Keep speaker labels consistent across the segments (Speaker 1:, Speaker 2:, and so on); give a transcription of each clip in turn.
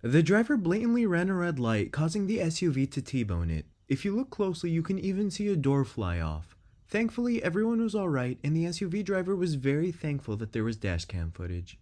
Speaker 1: The driver blatantly ran a red light, causing the SUV to T-bone it. If you look closely, you can even see a door fly off. Thankfully, everyone was alright, and the SUV driver was very thankful that there was dashcam footage.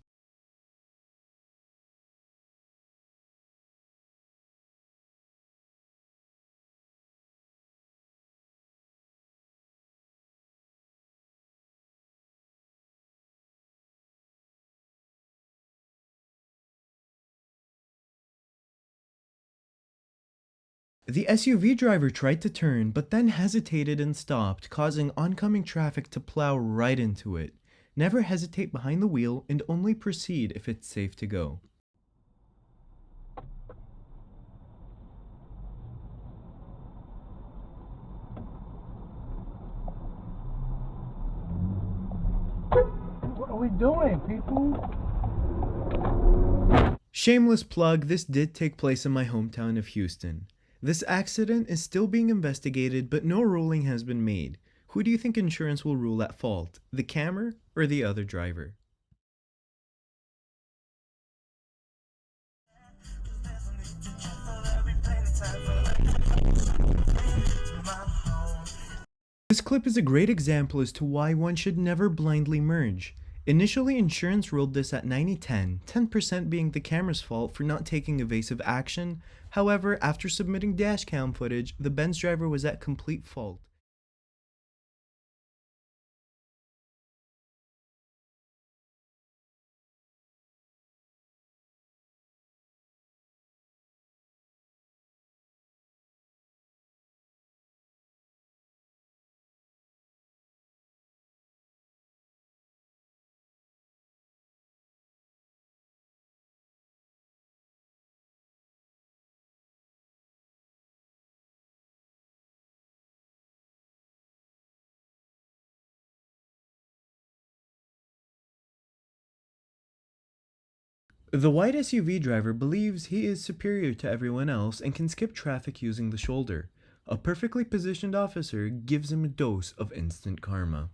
Speaker 1: The SUV driver tried to turn, but then hesitated and stopped, causing oncoming traffic to plow right into it. Never hesitate behind the wheel and only proceed if it's safe to go.
Speaker 2: What are we doing, people?
Speaker 1: Shameless plug, this did take place in my hometown of Houston. This accident is still being investigated, but no ruling has been made. Who do you think insurance will rule at fault, the camera or the other driver? This clip is a great example as to why one should never blindly merge. Initially, insurance ruled this at 90-10, 10% being the camera's fault for not taking evasive action. However, after submitting dashcam footage, the Benz driver was at complete fault. The white SUV driver believes he is superior to everyone else and can skip traffic using the shoulder. A perfectly positioned officer gives him a dose of instant karma.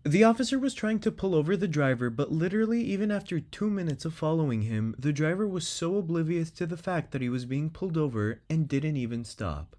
Speaker 1: The officer was trying to pull over the driver, but literally even after 2 minutes of following him, the driver was so oblivious to the fact that he was being pulled over and didn't even stop.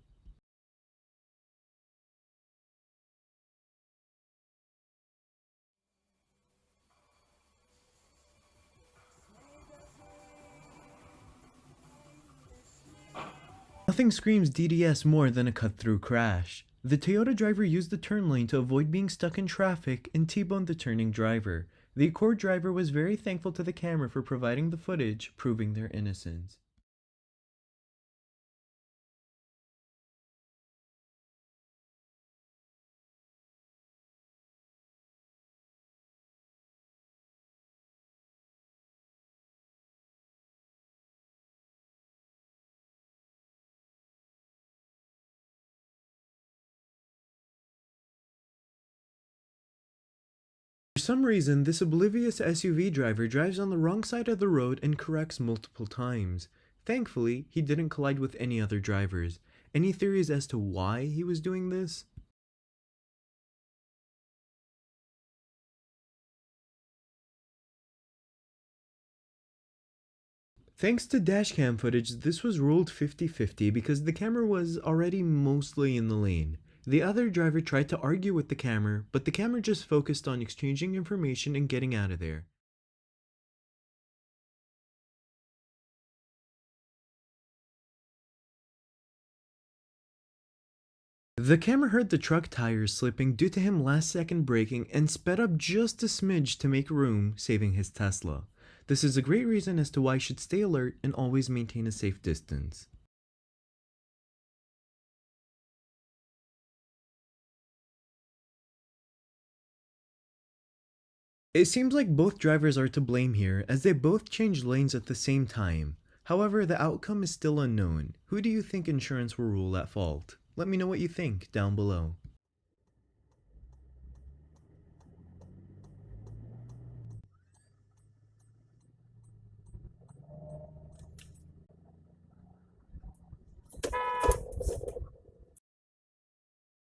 Speaker 1: Nothing screams DDS more than a cut-through crash. The Toyota driver used the turn lane to avoid being stuck in traffic and T-boned the turning driver. The Accord driver was very thankful to the camera for providing the footage, proving their innocence. For some reason, this oblivious SUV driver drives on the wrong side of the road and corrects multiple times. Thankfully, he didn't collide with any other drivers. Any theories as to why he was doing this? Thanks to dashcam footage, this was ruled 50-50 because the camera was already mostly in the lane. The other driver tried to argue with the camera, but the camera just focused on exchanging information and getting out of there. The camera heard the truck tires slipping due to him last-second braking and sped up just a smidge to make room, saving his Tesla. This is a great reason as to why you should stay alert and always maintain a safe distance. It seems like both drivers are to blame here, as they both changed lanes at the same time. However, the outcome is still unknown. Who do you think insurance will rule at fault? Let me know what you think down below.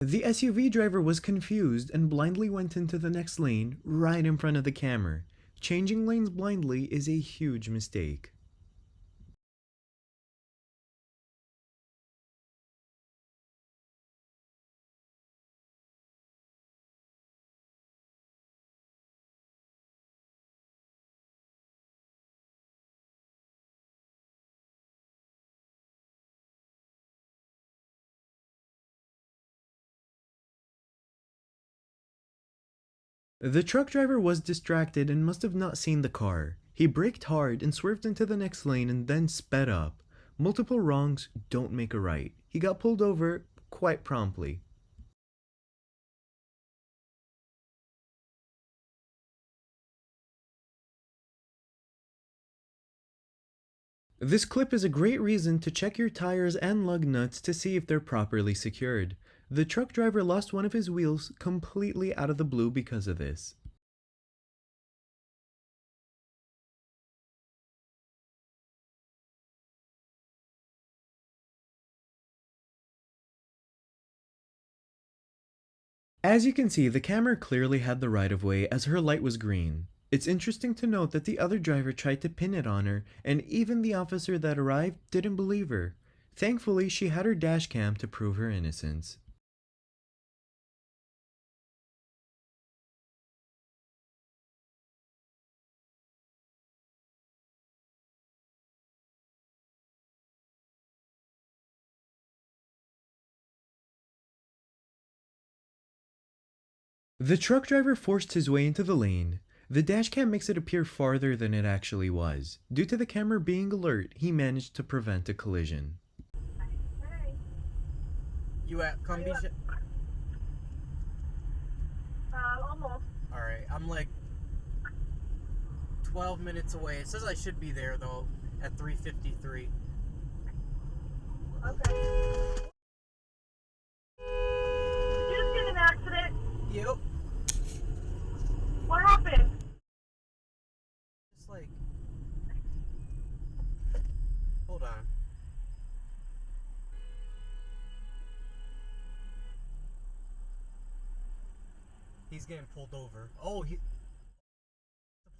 Speaker 1: The SUV driver was confused and blindly went into the next lane right in front of the camera. Changing lanes blindly is a huge mistake. The truck driver was distracted and must have not seen the car. He braked hard and swerved into the next lane and then sped up. Multiple wrongs don't make a right. He got pulled over quite promptly. This clip is a great reason to check your tires and lug nuts to see if they're properly secured. The truck driver lost one of his wheels completely out of the blue because of this. As you can see, the camera clearly had the right of way as her light was green. It's interesting to note that the other driver tried to pin it on her, and even the officer that arrived didn't believe her. Thankfully, she had her dash cam to prove her innocence. The truck driver forced his way into the lane. The dashcam makes it appear farther than it actually was. Due to the camera being alert, he managed to prevent a collision.
Speaker 3: You at Compilation?
Speaker 4: Almost.
Speaker 3: Alright, I'm like 12 minutes away. It says I should be there though at 3:53.
Speaker 4: Okay. Did you just get in an accident?
Speaker 3: Yep.
Speaker 4: What happened?
Speaker 3: Just like... Hold on. He's getting pulled over. Oh, the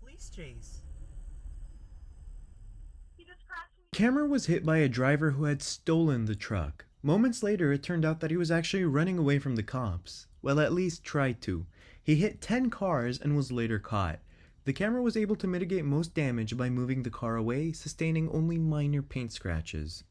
Speaker 3: police chase.
Speaker 4: He just crashed me.
Speaker 1: Camera was hit by a driver who had stolen the truck. Moments later, it turned out that he was actually running away from the cops. Well, at least tried to. He hit 10 cars and was later caught. The camera was able to mitigate most damage by moving the car away, sustaining only minor paint scratches.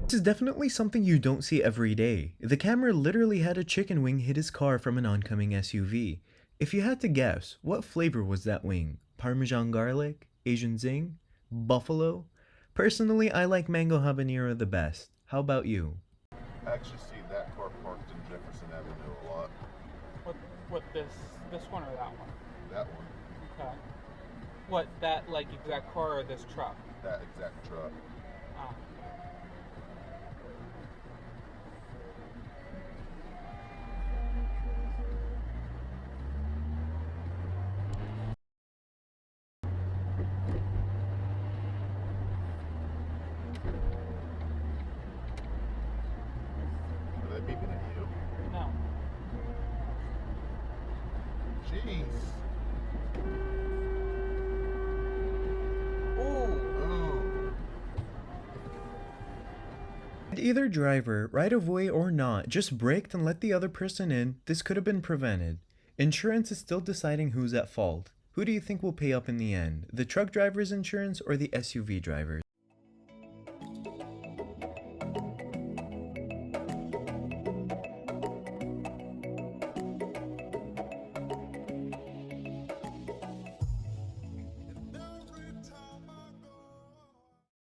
Speaker 1: This is definitely something you don't see every day. The camera literally had a chicken wing hit his car from an oncoming SUV. If you had to guess, what flavor was that wing? Parmesan garlic? Asian zing? Buffalo? Personally, I like mango habanero the best. How about you?
Speaker 5: I actually see that car parked in Jefferson Avenue a lot.
Speaker 2: What this one or that one?
Speaker 5: That one.
Speaker 2: Okay. What, that like exact car or this truck?
Speaker 5: That exact truck.
Speaker 2: Ah.
Speaker 5: Are they beeping at you?
Speaker 2: No.
Speaker 5: Jeez.
Speaker 3: Ooh.
Speaker 1: Had either driver, right of way or not, just braked and let the other person in, this could have been prevented. Insurance is still deciding who's at fault. Who do you think will pay up in the end? The truck driver's insurance or the SUV driver's?